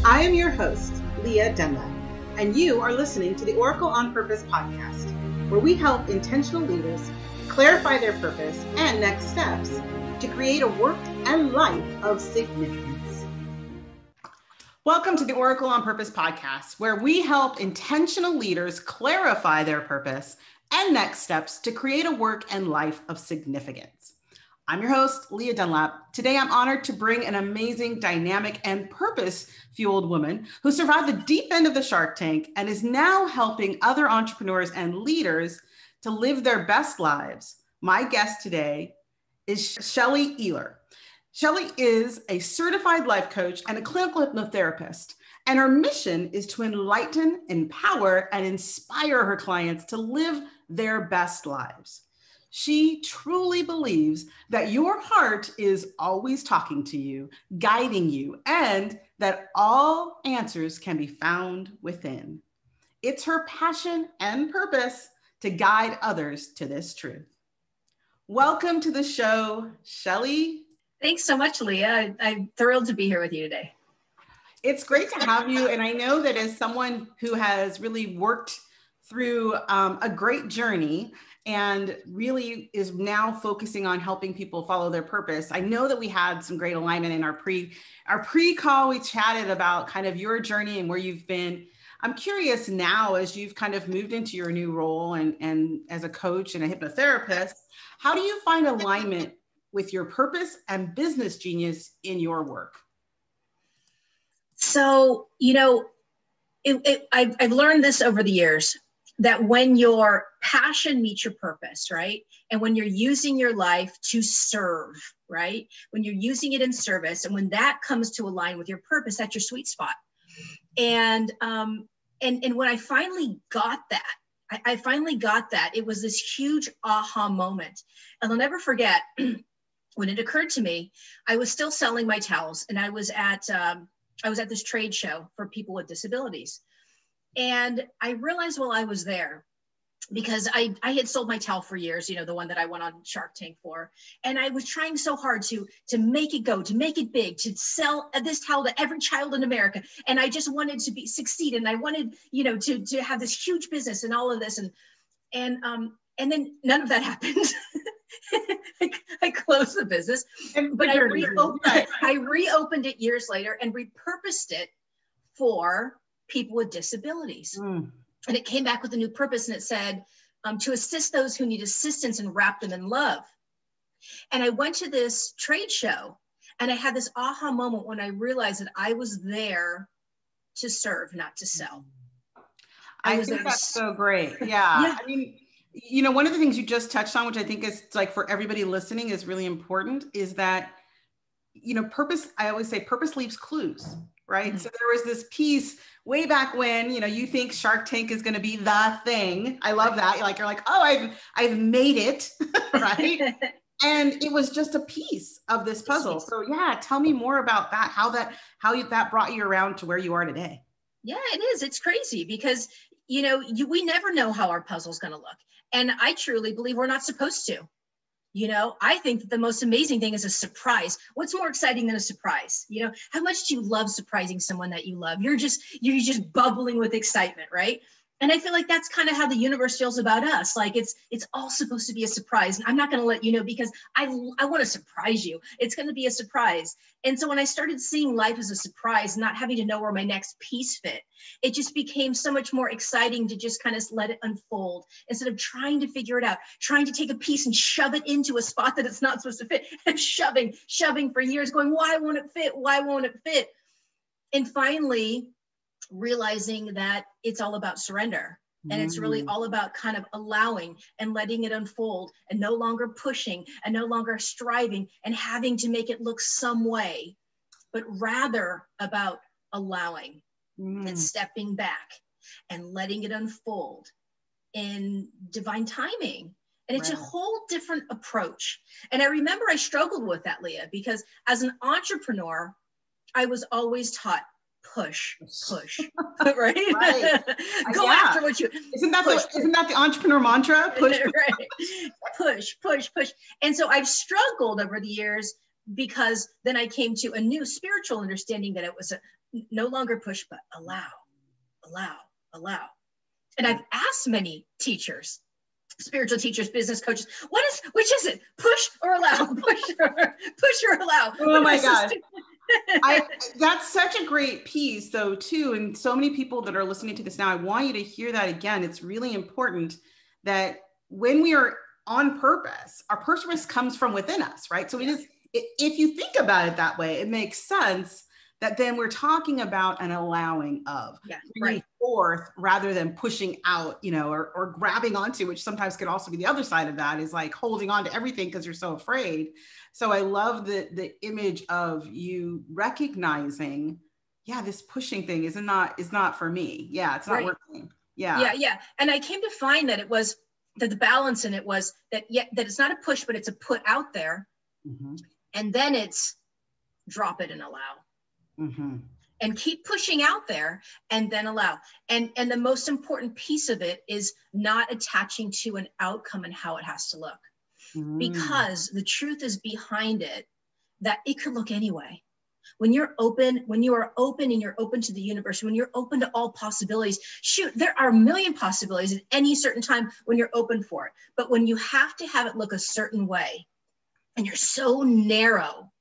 I am your host, Leah Dunlap, and you are listening to the Oracle on Purpose podcast, where we help intentional leaders clarify their purpose and next steps to create a work and life of significance. Welcome to the Oracle on Purpose podcast, where we help intentional leaders clarify their purpose and next steps to create a work and life of significance. I'm your host, Leah Dunlap. Today, I'm honored to bring an amazing, dynamic, and purpose-fueled woman who survived the deep end of the Shark Tank and is now helping other entrepreneurs and leaders to live their best lives. My guest today is Shelly Ehler. Shelly is a certified life coach and a clinical hypnotherapist, and her mission is to enlighten, empower, and inspire her clients to live their best lives. She truly believes that your heart is always talking to you, guiding you, and that all answers can be found within. It's her passion and purpose to guide others to this truth. Welcome to the show, Shelly. Thanks so much, Leah. I'm thrilled to be here with you today. It's great to have you. And I know that as someone who has really worked through a great journey and really is now focusing on helping people follow their purpose. I know that we had some great alignment in our pre-call. We chatted about kind of your journey and where you've been. I'm curious now, as you've kind of moved into your new role and as a coach and a hypnotherapist, how do you find alignment with your purpose and business genius in your work? So, I've learned this over the years, that when your passion meets your purpose, right? And when you're using your life to serve, right? When you're using it in service, and when that comes to align with your purpose, that's your sweet spot. And when I finally got that, I finally got that, it was this huge aha moment. And I'll never forget when it occurred to me, I was still selling my towels, and I was at this trade show for people with disabilities. And I realized while I was there, because I had sold my towel for years, the one that I went on Shark Tank for. And I was trying so hard to make it go, to make it big, to sell this towel to every child in America. And I just wanted to succeed. And I wanted, to have this huge business and all of this. And then none of that happened. I closed the business, but I reopened it years later and repurposed it for people with disabilities. And it came back with a new purpose, and it said, to assist those who need assistance and wrap them in love. And I went to this trade show, and I had this aha moment when I realized that I was there to serve, not to sell. I think that's so great. Yeah. I mean, one of the things you just touched on, which I think is like for everybody listening is really important, is that, purpose, I always say purpose leaves clues, right? Mm-hmm. So there was this piece way back when, you think Shark Tank is going to be the thing. I love that. You're like, oh, I've made it, right? And it was just a piece of this puzzle. So yeah, tell me more about that, how that brought you around to where you are today. Yeah, it is. It's crazy because, we never know how our puzzle's going to look. And I truly believe we're not supposed to. I think that the most amazing thing is a surprise. What's more exciting than a surprise? How much do you love surprising someone that you love? You're just bubbling with excitement, right? And I feel like that's kind of how the universe feels about us. Like it's all supposed to be a surprise. And I'm not going to let you know because I want to surprise you. It's going to be a surprise. And so when I started seeing life as a surprise, not having to know where my next piece fit, it just became so much more exciting to just kind of let it unfold instead of trying to figure it out, trying to take a piece and shove it into a spot that it's not supposed to fit, and shoving for years going, why won't it fit? Why won't it fit? And finally, realizing that it's all about surrender. And it's really all about kind of allowing and letting it unfold and no longer pushing and no longer striving and having to make it look some way, but rather about allowing and stepping back and letting it unfold in divine timing. And it's a whole different approach. And I remember I struggled with that, Leah, because as an entrepreneur, I was always taught push, right? Go after what you, isn't that the entrepreneur mantra? Push, right. Push. And so I've struggled over the years because then I came to a new spiritual understanding that it was no longer push, but allow, allow, allow. And I've asked many teachers, spiritual teachers, business coaches, which is it? Push or allow? Push or allow? Oh my gosh. That's such a great piece though, too. And so many people that are listening to this now, I want you to hear that again. It's really important that when we are on purpose, our purpose comes from within us, right? So if you think about it that way, it makes sense that then we're talking about an allowing of bringing forth rather than pushing out, or grabbing onto, which sometimes could also be the other side of that, is like holding on to everything because you're so afraid. So I love the image of you recognizing, this pushing thing is not for me. Yeah, it's not working. Yeah. And I came to find that it was that the balance in it was that it's not a push, but it's a put out there. Mm-hmm. And then it's drop it and allow. Mm-hmm. And keep pushing out there and then allow. And the most important piece of it is not attaching to an outcome and how it has to look. Mm. Because the truth is behind it that it could look anyway. When you are open and you're open to the universe, when you're open to all possibilities, there are a million possibilities at any certain time when you're open for it. But when you have to have it look a certain way and you're so narrow,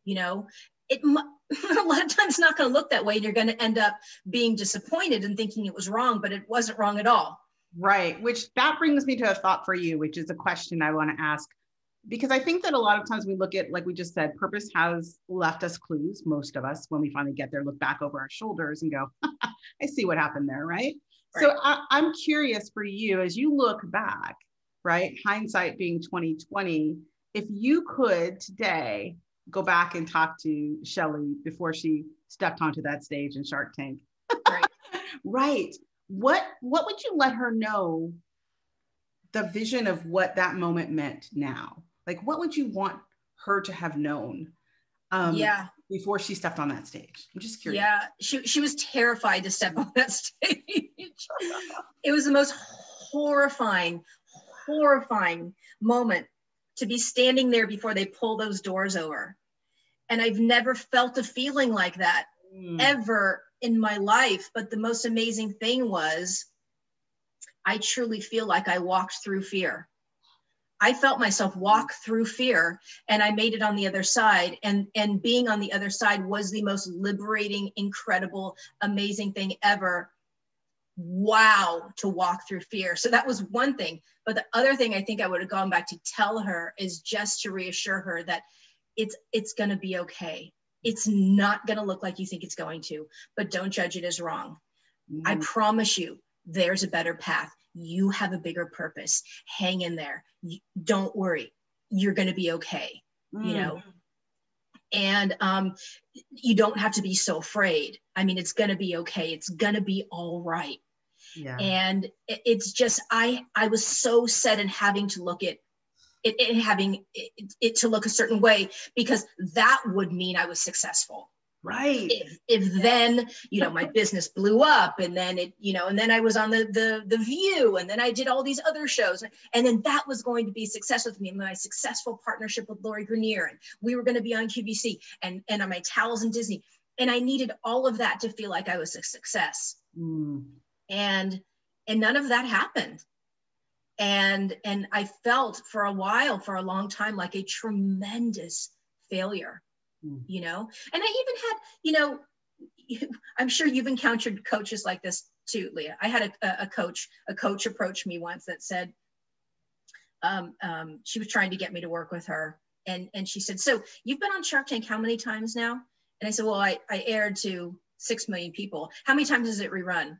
a lot of times it's not going to look that way, and you're going to end up being disappointed and thinking it was wrong, but it wasn't wrong at all. Right. Which that brings me to a thought for you, which is a question I want to ask, because I think that a lot of times we look at, like we just said, purpose has left us clues. Most of us, when we finally get there, look back over our shoulders and go, I see what happened there. Right. So I'm curious for you, as you look back, right? Hindsight being 2020, if you could today go back and talk to Shelly before she stepped onto that stage in Shark Tank. Right. Right. What would you let her know the vision of what that moment meant now? Like, what would you want her to have known before she stepped on that stage? I'm just curious. Yeah, she was terrified to step on that stage. It was the most horrifying moment to be standing there before they pull those doors over. And I've never felt a feeling like that ever in my life. But the most amazing thing was I truly feel like I walked through fear. I felt myself walk through fear, and I made it on the other side. And being on the other side was the most liberating, incredible, amazing thing ever. Wow, to walk through fear. So that was one thing. But the other thing I think I would have gone back to tell her is just to reassure her that it's going to be okay. It's not going to look like you think it's going to, but don't judge it as wrong. I promise you, there's a better path. You have a bigger purpose. Hang in there. Don't worry. You're going to be okay. And you don't have to be so afraid. I mean, it's going to be okay. It's going to be all right. Yeah. And it's just, I was so set in having to look at it, having it to look a certain way, because that would mean I was successful. Right. If then, my business blew up, and then and then I was on the View, and then I did all these other shows, and then that was going to be success with me, and my successful partnership with Lori Grenier, and we were going to be on QVC and on my towels in Disney. And I needed all of that to feel like I was a success. And none of that happened. And I felt for a while, for a long time, like a tremendous failure, and I even had, I'm sure you've encountered coaches like this too, Leah. I had a coach approach me once that said, she was trying to get me to work with her. And she said, so you've been on Shark Tank how many times now? And I said, well, I aired to 6 million people. How many times does it rerun?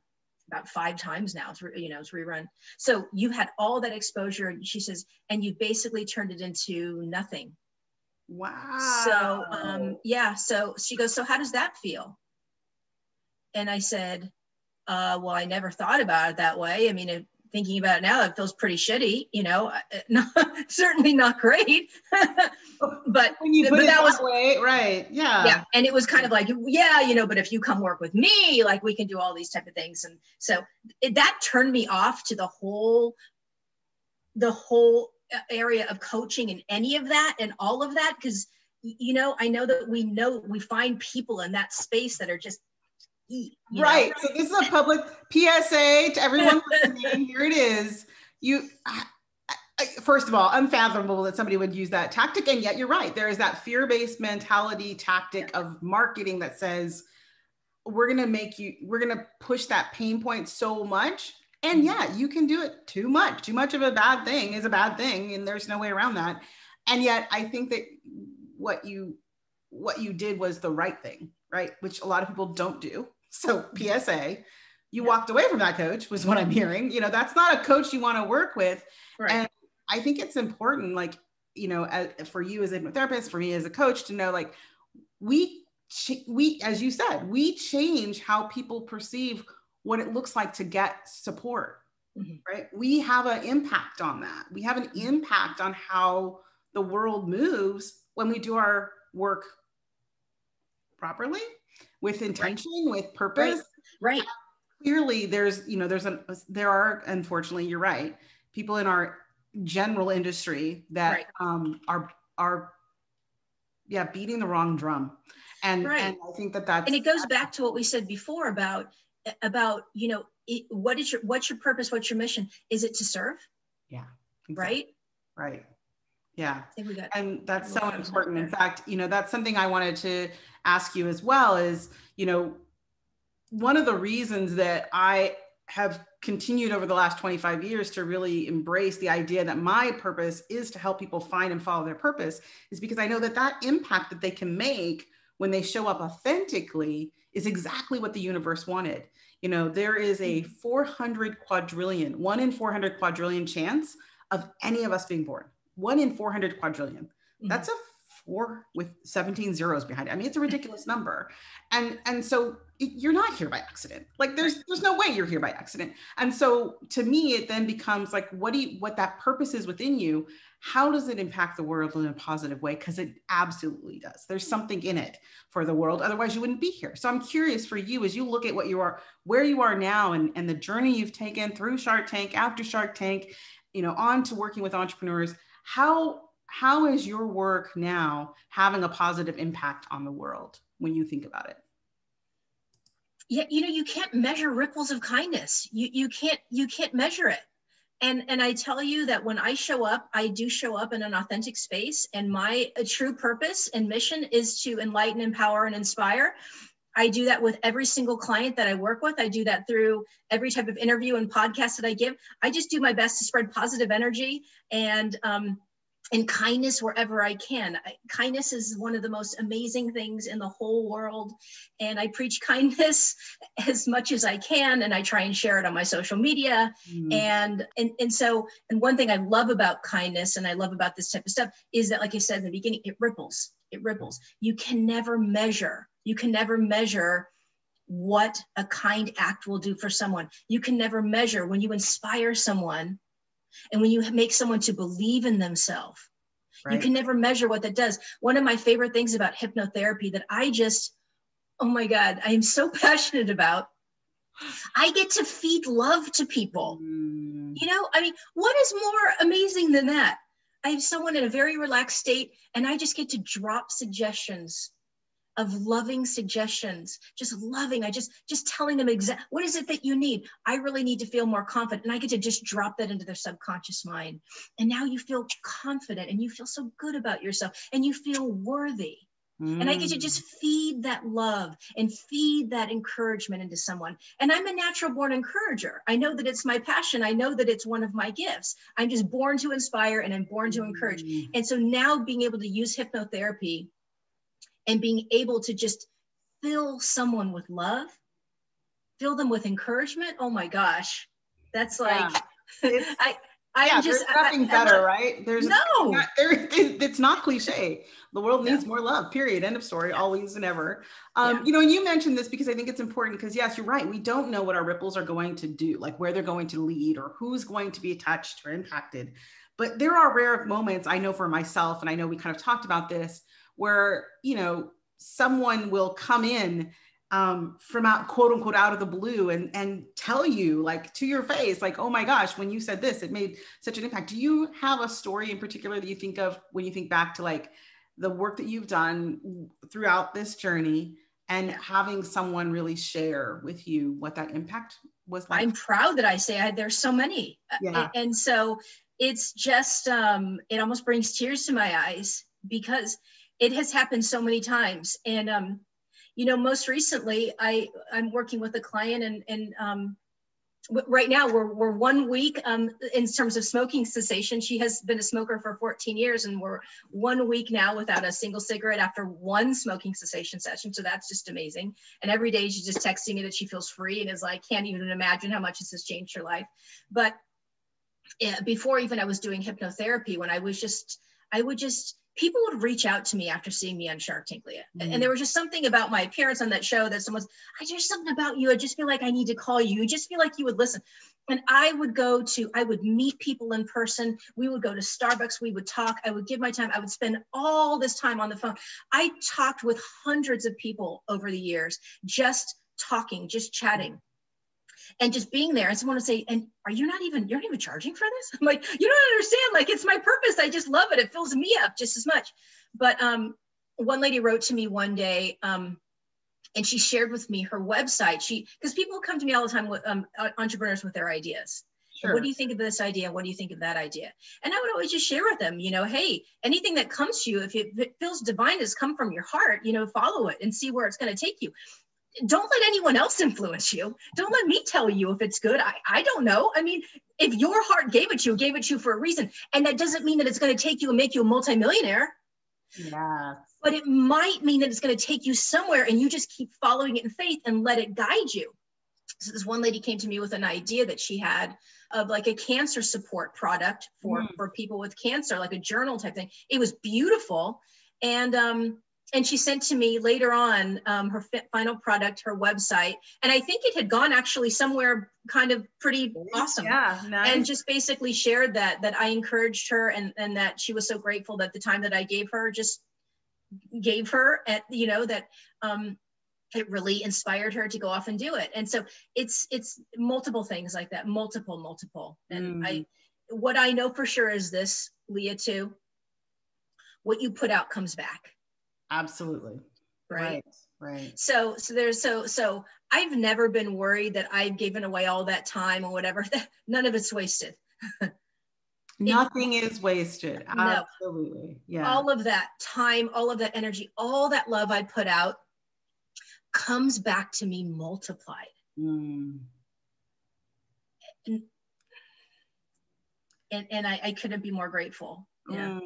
About 5 times now, it's rerun. So you had all that exposure. And she says, and you basically turned it into nothing. Wow. So, so she goes, so how does that feel? And I said, well, I never thought about it that way. I mean, thinking about it now, it feels pretty shitty, certainly not great, but when you put it that was way, right. Yeah. And it was kind of like, but if you come work with me, like we can do all these type of things. And so that turned me off to the whole area of coaching and any of that and all of that. Cause I know that we find people in that space that are just, right. So this is a public PSA to everyone listening. Here it is. First of all, unfathomable that somebody would use that tactic. And yet you're right. There is that fear-based mentality tactic of marketing that says, we're going to push that pain point so much. And yeah, you can do it too much. Too much of a bad thing is a bad thing. And there's no way around that. And yet I think that what you did was the right thing, right? Which a lot of people don't do. So PSA, you walked away from that coach was what I'm hearing. That's not a coach you want to work with. Right. And I think it's important, for you as a hypnotherapist, for me as a coach to know, we, as you said, we change how people perceive what it looks like to get support, right? We have an impact on that. We have an impact on how the world moves when we do our work properly, with intention, with purpose. Right. Clearly there are, unfortunately, you're right, people in our general industry that are beating the wrong drum. And I think that's, and it goes back to what we said before about what's your purpose? What's your mission? Is it to serve? Yeah. Exactly. Right. Yeah. And that's so important. In fact, that's something I wanted to ask you as well is, one of the reasons that I have continued over the last 25 years to really embrace the idea that my purpose is to help people find and follow their purpose is because I know that impact that they can make when they show up authentically is exactly what the universe wanted. There is a 1 in 400 quadrillion chance of any of us being born. 1 in 400 quadrillion. That's a 4 with 17 zeros behind it. I mean, it's a ridiculous number. And so you're not here by accident. There's no way you're here by accident. And so to me, it then becomes what that purpose is within you. How does it impact the world in a positive way? Because it absolutely does. There's something in it for the world. Otherwise you wouldn't be here. So I'm curious for you, as you look at where you are now and the journey you've taken through Shark Tank, after Shark Tank, on to working with entrepreneurs, how is your work now having a positive impact on the world when you think about it? Yeah, you can't measure ripples of kindness. You can't measure it. And I tell you that when I show up, I do show up in an authentic space, and my true purpose and mission is to enlighten, empower, and inspire. I do that with every single client that I work with. I do that through every type of interview and podcast that I give. I just do my best to spread positive energy and kindness wherever I can. Kindness is one of the most amazing things in the whole world. And I preach kindness as much as I can. And I try and share it on my social media. And one thing I love about kindness and I love about this type of stuff is that, like I said in the beginning, it ripples. You can never measure what a kind act will do for someone. You can never measure when you inspire someone and when you make someone to believe in themselves. You can never measure what that does. One of my favorite things about hypnotherapy that oh my God, I am so passionate about, I get to feed love to people. What is more amazing than that? I have someone in a very relaxed state and I just get to drop suggestions of loving suggestions, just loving. I just telling them what is it that you need? I really need to feel more confident. And I get to just drop that into their subconscious mind. And now you feel confident and you feel so good about yourself and you feel worthy. And I get to just feed that love and feed that encouragement into someone. And I'm a natural born encourager. I know that it's my passion. I know that it's one of my gifts. I'm just born to inspire and I'm born to encourage. And so now being able to use hypnotherapy and being able to just fill someone with love, fill them with encouragement. Oh my gosh. That's there's nothing better, right? It's not cliche. The world needs more love, period. End of story, always and ever. And you mentioned this because I think it's important because yes, you're right. We don't know what our ripples are going to do, where they're going to lead or who's going to be touched or impacted. But there are rare moments, I know for myself, and I know we kind of talked about this, where, someone will come in from out, quote unquote, out of the blue and tell you to your face, oh my gosh, when you said this, it made such an impact. Do you have a story in particular that you think of when you think back to the work that you've done throughout this journey and having someone really share with you what that impact was like. I'm proud that I say there's so many. Yeah. And so it's just, it almost brings tears to my eyes because it has happened so many times. And, most recently I'm working with a client and right now we're 1 week in terms of smoking cessation. She has been a smoker for 14 years and we're 1 week now without a single cigarette after one smoking cessation session. So that's just amazing. And every day she's just texting me that she feels free and is like, can't even imagine how much this has changed her life. But before even I was doing hypnotherapy, when people would reach out to me after seeing me on Shark Tank, Leah. And there was just something about my appearance on that show that someone's, there's something about you. I just feel like I need to call you. You just feel like you would listen. And I would meet people in person. We would go to Starbucks. We would talk. I would give my time. I would spend all this time on the phone. I talked with hundreds of people over the years, just talking, just chatting. And just being there, and someone would say, and you're not even charging for this? I'm like, you don't understand, like, it's my purpose. I just love it. It fills me up just as much. But one lady wrote to me one day, and she shared with me her website. Because people come to me all the time with entrepreneurs with their ideas. Sure. What do you think of this idea? What do you think of that idea? And I would always just share with them, hey, anything that comes to you, if it feels divine, has come from your heart, follow it and see where it's going to take you. Don't let anyone else influence you. Don't let me tell you if it's good. I don't know. I mean, if your heart gave it to you for a reason. And that doesn't mean that it's going to take you and make you a multimillionaire. Yeah. But it might mean that it's going to take you somewhere and you just keep following it in faith and let it guide you. So this one lady came to me with an idea that she had of like a cancer support product for people with cancer, like a journal type thing. It was beautiful. And she sent to me later on her final product, her website. And I think it had gone actually somewhere kind of pretty awesome. Yeah, nice. And just basically shared that I encouraged her and that she was so grateful that the time that I gave her, that it really inspired her to go off and do it. And so it's multiple things like that, multiple. And what I know for sure is this, Leah, too, what you put out comes back. Absolutely. Right. So I've never been worried that I've given away all that time or whatever. None of it's wasted. Nothing is wasted. Absolutely. No. Yeah. All of that time, all of that energy, all that love I put out comes back to me multiplied. And I couldn't be more grateful. Yeah.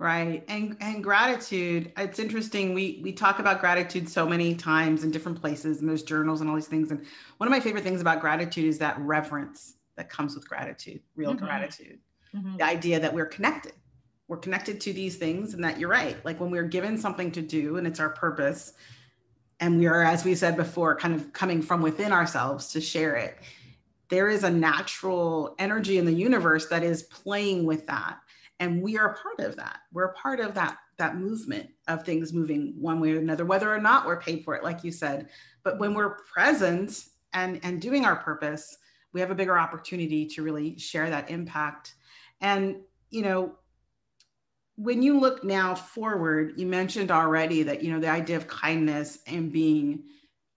Right. And gratitude, it's interesting. We talk about gratitude so many times in different places, and there's journals and all these things. And one of my favorite things about gratitude is that reverence that comes with gratitude, real gratitude. The idea that we're connected to these things, and that you're right. Like when we're given something to do and it's our purpose, and we are, as we said before, kind of coming from within ourselves to share it, there is a natural energy in the universe that is playing with that. And we are a part of that. We're a part of that movement of things moving one way or another, whether or not we're paid for it, like you said. But when we're present and doing our purpose, we have a bigger opportunity to really share that impact. And, when you look now forward, you mentioned already that, the idea of kindness and being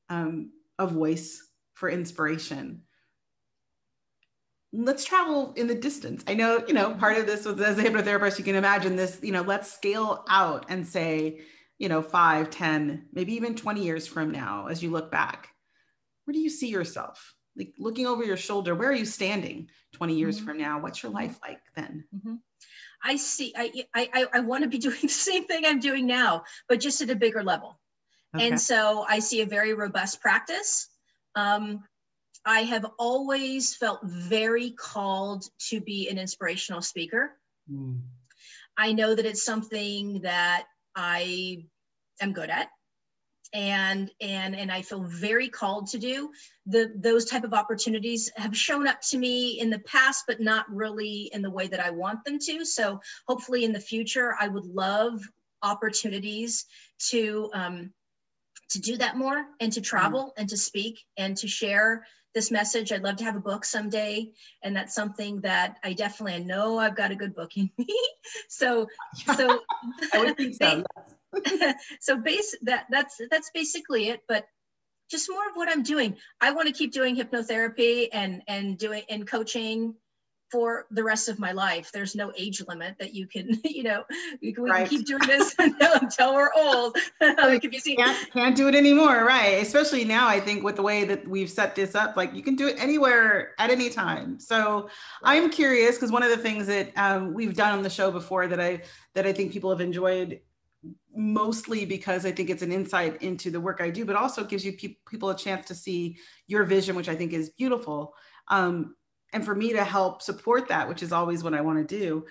a voice for inspiration. Let's travel in the distance. I know, part of this was, as a hypnotherapist, you can imagine this, let's scale out and say, 5, 10, maybe even 20 years from now, as you look back, where do you see yourself? Like looking over your shoulder, where are you standing 20 years from now? What's your life like then? I see, I want to be doing the same thing I'm doing now, but just at a bigger level. Okay. And so I see a very robust practice. I have always felt very called to be an inspirational speaker. I know that it's something that I am good at, and I feel very called to do. Those type of opportunities have shown up to me in the past, but not really in the way that I want them to. So hopefully in the future, I would love opportunities to do that more, and to travel and to speak and to share this message. I'd love to have a book someday. And that's something that I know I've got a good book in me. So I would think so. So that's basically it. But just more of what I'm doing. I want to keep doing hypnotherapy and coaching for the rest of my life. There's no age limit that you can, we can keep doing this until we're old. Can't do it anymore, right? Especially now, I think with the way that we've set this up, like you can do it anywhere at any time. So I'm curious, because one of the things that we've done on the show before that I think people have enjoyed, mostly because I think it's an insight into the work I do, but also gives you people a chance to see your vision, which I think is beautiful. And for me to help support that, which is always what I want to do,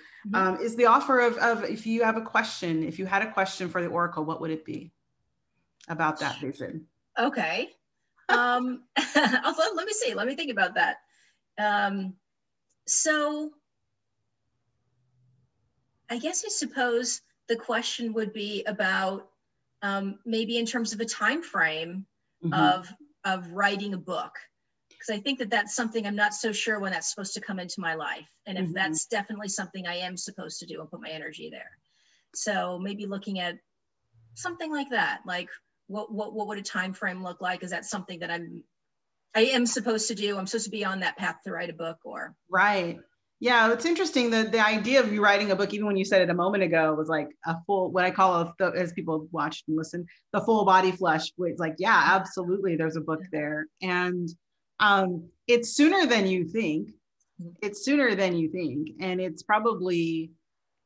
is the offer of if you have a question, if you had a question for the Oracle, what would it be about that vision? Okay. Let me see. Let me think about that. So I suppose the question would be about maybe in terms of a time frame of writing a book. Because I think that that's something I'm not so sure when that's supposed to come into my life. And if that's definitely something I am supposed to do and put my energy there. So maybe looking at something like that, like what would a time frame look like? Is that something that I am supposed to do? I'm supposed to be on that path to write a book or? Right. Yeah, it's interesting that the idea of you writing a book, even when you said it a moment ago, was like a full, what I call, as people watch and listen, the full body flush. It's like, yeah, absolutely, there's a book there. And it's sooner than you think. It's sooner than you think. And it's probably,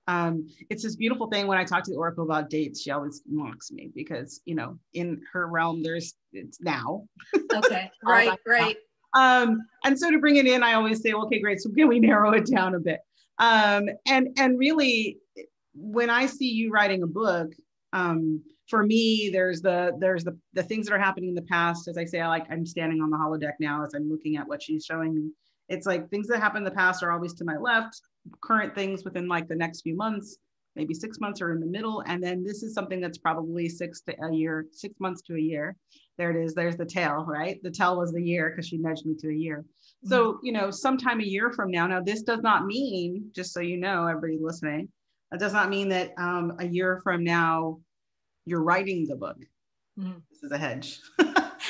it's this beautiful thing when I talk to the Oracle about dates, she always mocks me because, in her realm, it's now. Okay, right. And so to bring it in, I always say, okay, great. So can we narrow it down a bit? And really, when I see you writing a book, for me, there's the things that are happening in the past. As I say, I'm standing on the holodeck now as I'm looking at what she's showing me. It's like things that happen in the past are always to my left, current things within like the next few months, maybe 6 months are in the middle. And then this is something that's probably 6 months to a year. There it is. There's the tail, right? The tail was the year because she nudged me to a year. So, sometime a year from now, this does not mean, just so you know, everybody listening, that does not mean that a year from now, you're writing the book. This is a hedge.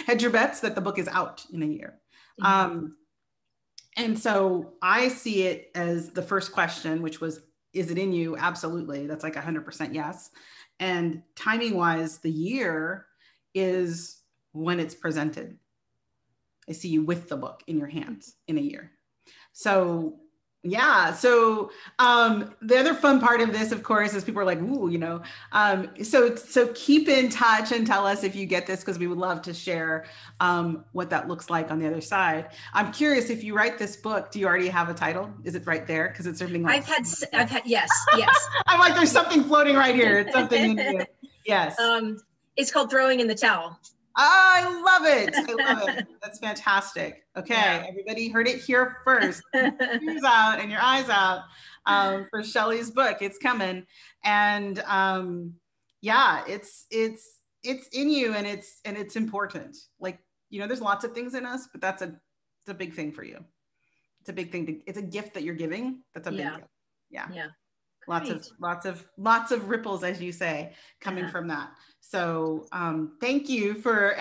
Hedge your bets that the book is out in a year. And so I see it as the first question, which was, is it in you? Absolutely. That's like 100% yes. And timing wise, the year is when it's presented. I see you with the book in your hands in a year. So yeah. So the other fun part of this, of course, is people are like, ooh, so keep in touch and tell us if you get this, because we would love to share what that looks like on the other side. I'm curious, if you write this book, do you already have a title? Is it right there? Because it's something like I've had, yes. I'm like, there's something floating right here. It's something in you. Yes. It's called Throwing in the Towel. I love it. That's fantastic. Okay, Everybody heard it here first. Your ears out and your eyes out for Shelly's book. It's coming, and it's in you, and it's important. Like, there's lots of things in us, but it's a big thing for you. It's a big thing. It's a gift that you're giving. That's a big gift. Yeah. Lots of ripples, as you say, coming from that. So thank you for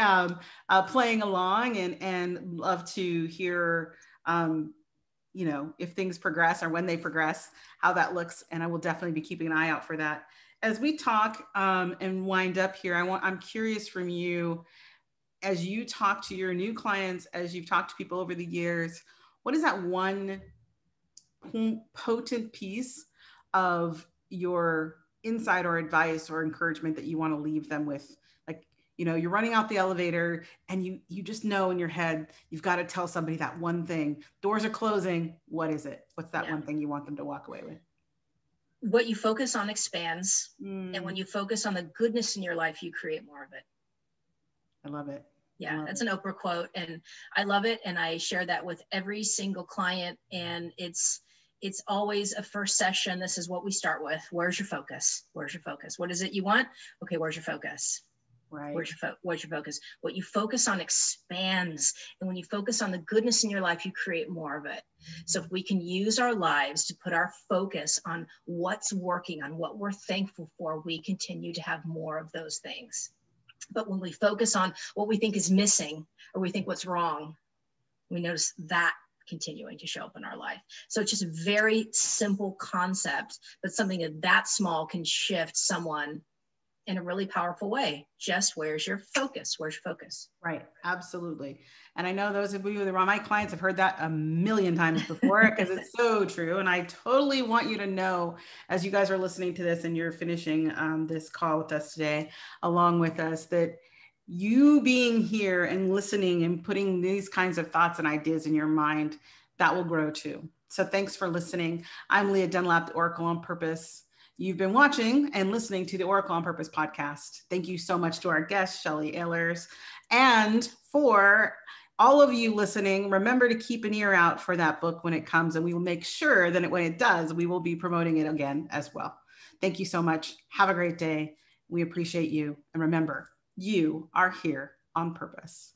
playing along, and love to hear, if things progress or when they progress, how that looks. And I will definitely be keeping an eye out for that. As we talk and wind up here, I'm curious from you, as you talk to your new clients, as you've talked to people over the years, what is that one potent piece of your insight or advice or encouragement that you want to leave them with? Like, you're running out the elevator and you just know in your head, you've got to tell somebody that one thing. Doors are closing. What is it? What's that one thing you want them to walk away with? What you focus on expands. And when you focus on the goodness in your life, you create more of it. I love it. Yeah, that's an Oprah quote, and I love it. And I share that with every single client. And it's always a first session. This is what we start with. Where's your focus? Where's your focus? What is it you want? Okay, where's your focus? Right. Where's your focus? What you focus on expands. And when you focus on the goodness in your life, you create more of it. So if we can use our lives to put our focus on what's working, on what we're thankful for, we continue to have more of those things. But when we focus on what we think is missing, or we think what's wrong, we notice that continuing to show up in our life. So it's just a very simple concept, but something that small can shift someone in a really powerful way. Just where's your focus? Where's your focus? Right. Absolutely. And I know those of you that are my clients have heard that a million times before because it's so true. And I totally want you to know, as you guys are listening to this and you're finishing this call with us today, along with us, that you being here and listening and putting these kinds of thoughts and ideas in your mind, that will grow too. So thanks for listening. I'm Leah Dunlap, the Oracle on Purpose. You've been watching and listening to the Oracle on Purpose podcast. Thank you so much to our guest, Shelly Ehlers. And for all of you listening, remember to keep an ear out for that book when it comes, and we will make sure that when it does, we will be promoting it again as well. Thank you so much. Have a great day. We appreciate you. And remember, you are here on purpose.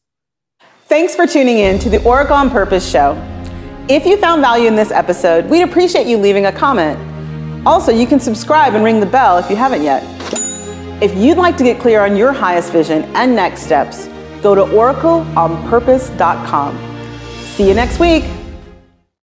Thanks for tuning in to the Oracle on Purpose show. If you found value in this episode, we'd appreciate you leaving a comment. Also, you can subscribe and ring the bell if you haven't yet. If you'd like to get clear on your highest vision and next steps, go to oracleonpurpose.com. See you next week.